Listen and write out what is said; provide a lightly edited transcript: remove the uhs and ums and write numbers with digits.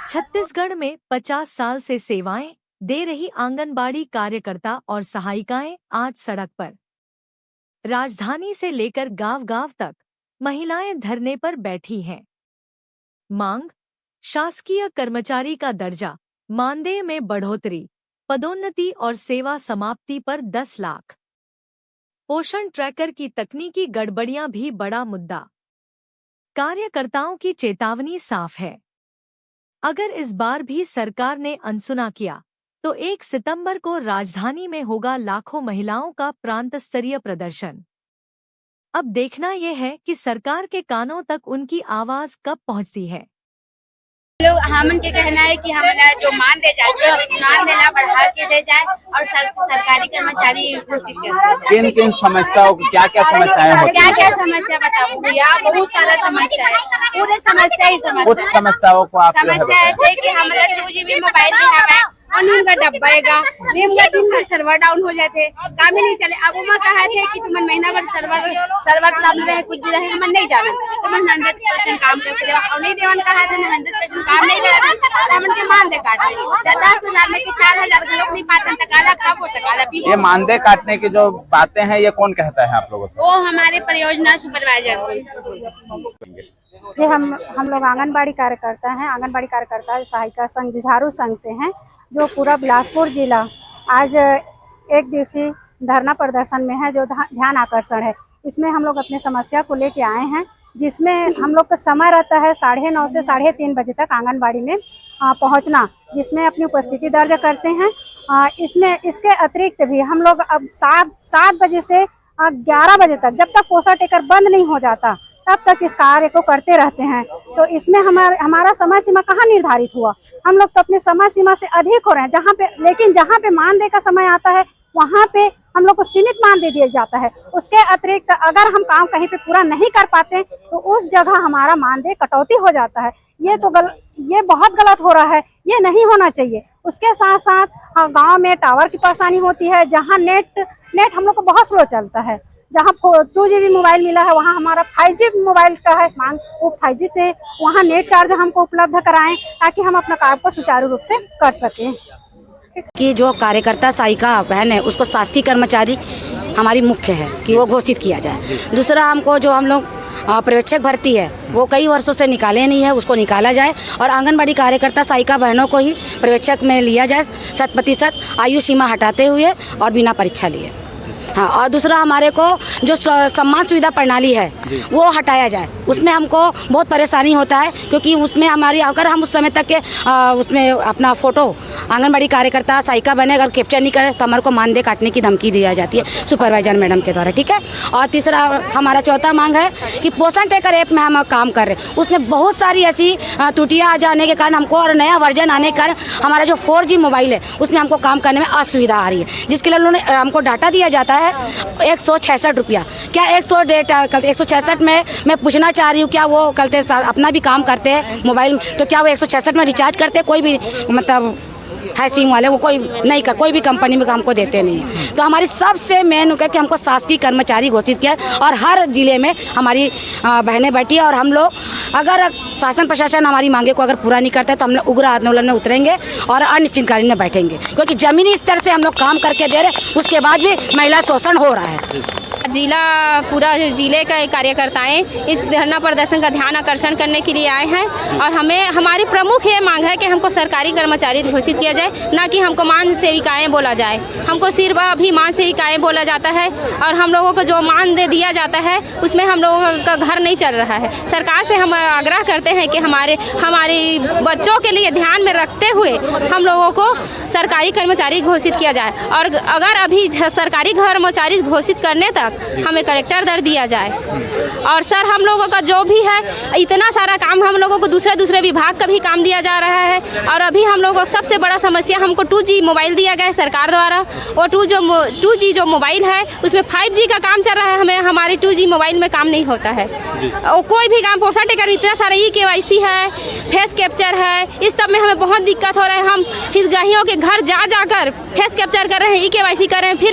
छत्तीसगढ़ में 50 साल से सेवाएं दे रही आंगनबाड़ी कार्यकर्ता और सहायिकाएं आज सड़क पर। राजधानी से लेकर गांव-गांव तक महिलाएं धरने पर बैठी हैं। मांग: शासकीय कर्मचारी का दर्जा, मानदेय में बढ़ोतरी, पदोन्नति और सेवा समाप्ति पर 10 लाख। पोषण ट्रैकर की तकनीकी गड़बड़ियां भी बड़ा मुद्दा। कार्यकर्ताओं की चेतावनी साफ है, अगर इस बार भी सरकार ने अनसुना किया तो 1 सितंबर को राजधानी में होगा लाखों महिलाओं का प्रांत स्तरीय प्रदर्शन। अब देखना यह है कि सरकार के कानों तक उनकी आवाज कब पहुंचती है। हमन के कहना है कि हमारा जो मान दे जाए, मान देना बढ़ा के दे जाए और सरकारी कर्मचारी घोषित कर। किन किन समस्याओं, क्या क्या समस्याएं होती हैं? क्या समस्या बताऊँ भैया, बहुत सारा समस्या है, पूरे समस्या ही समस्या। कुछ समस्याओं को आप समस्या ऐसे कि हमारा 2GB मोबाइल है और नीम का डब्बा नीम का दिन भर सर्वर डाउन हो जाते, काम ही नहीं चले। अब वो कहा थे कि तुम महीना भर सर्वर डाउन रहे, कुछ भी रहे, हम नहीं जाना, तुम 100% काम करके देवा और नहीं देवन कहा था, 100% काम नहीं करा, हम के मानदेय काट रहे 10,000 में कि 4,000 के लोग नहीं पाते, तकाला खराब होता, तकाला पी। ये मानदेय काटने की जो बातें हैं ये कौन कहता है आप लोगों को? वो हमारे परियोजना सुपरवाइजर। ये हम लोग आंगनबाड़ी कार्यकर्ता हैं, आंगनबाड़ी कार्यकर्ता सहायिका संघ जुझारू संघ से हैं, जो पूरा बिलासपुर जिला आज एक दिवसीय धरना प्रदर्शन में है, जो ध्यान आकर्षण है। इसमें हम लोग अपने समस्या को लेके आए हैं, जिसमें हम लोग का समय रहता है 9:30 से 3:30 बजे तक आंगनबाड़ी में पहुंचना, जिसमें अपनी उपस्थिति दर्ज करते हैं। इसमें इसके अतिरिक्त भी हम लोग अब 7 बजे से 11 बजे तक, जब तक पोषण टेकर बंद नहीं हो जाता तब तक इस कार्य को करते रहते हैं। तो इसमें हमारा समय सीमा कहाँ निर्धारित हुआ? हम लोग तो अपने समय सीमा से अधिक हो रहे हैं, लेकिन जहाँ पे मानदेय का समय आता है वहाँ पे हम लोग को सीमित मानदेय दिया जाता है। उसके अतिरिक्त अगर हम काम कहीं पे पूरा नहीं कर पाते तो उस जगह हमारा मानदेय कटौती हो जाता है। ये बहुत गलत हो रहा है, ये नहीं होना चाहिए। उसके साथ साथ गाँव में टावर की परेशानी होती है, जहाँ नेट हम लोग को बहुत स्लो चलता है। जहाँ 2GB मोबाइल मिला है वहाँ हमारा 5G मोबाइल का है मांग, वो 5G से वहाँ नेट चार्ज हमको उपलब्ध कराएं ताकि हम अपना काम को सुचारू रूप से कर सकें। कि जो कार्यकर्ता सहायिका बहन है उसको शासकीय कर्मचारी हमारी मुख्य है कि वो घोषित किया जाए। दूसरा, हमको जो हम लोग पर्यवेक्षक भर्ती है वो कई वर्षों से निकाले नहीं है, उसको निकाला जाए और आंगनबाड़ी कार्यकर्ता सहायिका बहनों को ही पर्यवेक्षक में लिया जाए 100% आयु सीमा हटाते हुए और बिना परीक्षा लिए। हाँ, और दूसरा, हमारे को जो सम्मान सुविधा प्रणाली है वो हटाया जाए। उसमें हमको बहुत परेशानी होता है, क्योंकि उसमें हमारी अगर हम उस समय तक के उसमें अपना फ़ोटो आंगनबाड़ी कार्यकर्ता सहायिका बने अगर कैप्चर नहीं करें तो हमारे को मानदेय काटने की धमकी दी जाती है सुपरवाइजर मैडम के द्वारा। ठीक है। और तीसरा, हमारा चौथा मांग है कि पोषण टेकर ऐप में हम काम कर रहे हैं, उसमें बहुत सारी ऐसी त्रुटियाँ आ जाने के कारण हमको और नया वर्जन आने के कारण हमारा जो 4G मोबाइल है उसमें हमको काम करने में असुविधा आ रही है, जिसके लिए उन्होंने हमको डाटा दिया जाता है 166 रुपया। क्या 166 में मैं पूछना चाह रही हूँ, क्या वो कल अपना भी काम करते हैं मोबाइल में, तो क्या वो 166 में रिचार्ज करते हैं? कोई भी मतलब है सिम वाले वो कोई नहीं कर, कोई भी कंपनी में हमको देते नहीं है। तो हमारी सबसे मेन है कि हमको शासकीय कर्मचारी घोषित किया और हर जिले में हमारी बहनें बैठी है। और हम लोग अगर शासन प्रशासन हमारी मांगे को अगर पूरा नहीं करते तो हम लोग उग्र आंदोलन में उतरेंगे और अनिश्चितकालीन में बैठेंगे, क्योंकि जमीनी स्तर से हम लोग काम करके दे रहे, उसके बाद भी महिला शोषण हो रहा है। पूरा जिले का कार्यकर्ताएं इस धरना प्रदर्शन का ध्यान आकर्षण करने के लिए आए हैं और हमारी प्रमुख ये मांग है कि हमको सरकारी कर्मचारी घोषित किया जाए, ना कि हमको मान सेविकाएं बोला जाए। हमको सिर्फ अभी मान सेविकाएं बोला जाता है और हम लोगों को जो मानदेय दिया जाता है उसमें हम लोगों का घर नहीं चल रहा है। सरकार से हम आग्रह करते हैं कि हमारे बच्चों के लिए ध्यान में रखते हुए हम लोगों को सरकारी कर्मचारी घोषित किया जाए और अगर अभी सरकारी कर्मचारी घोषित करने तक हमें कलेक्टर दर दिया जाए। और सर, हम लोगों का जो भी है इतना सारा काम हम लोगों को दूसरे विभाग का भी काम दिया जा रहा है और अभी हम लोगों को सबसे बड़ा समस्या हमको 2G मोबाइल दिया गया है सरकार द्वारा और 2G जो मोबाइल है उसमें 5G का काम चल रहा है, हमारे 2G मोबाइल में काम नहीं होता है। और कोई भी काम पोषण टेकर इतना सारा KYC है, फेस कैप्चर है, इस सब में हमें बहुत दिक्कत हो रहा है। हम हितग्राहियों के घर जाकर फेस कैप्चर कर रहे हैं, KYC कर रहे हैं, फिर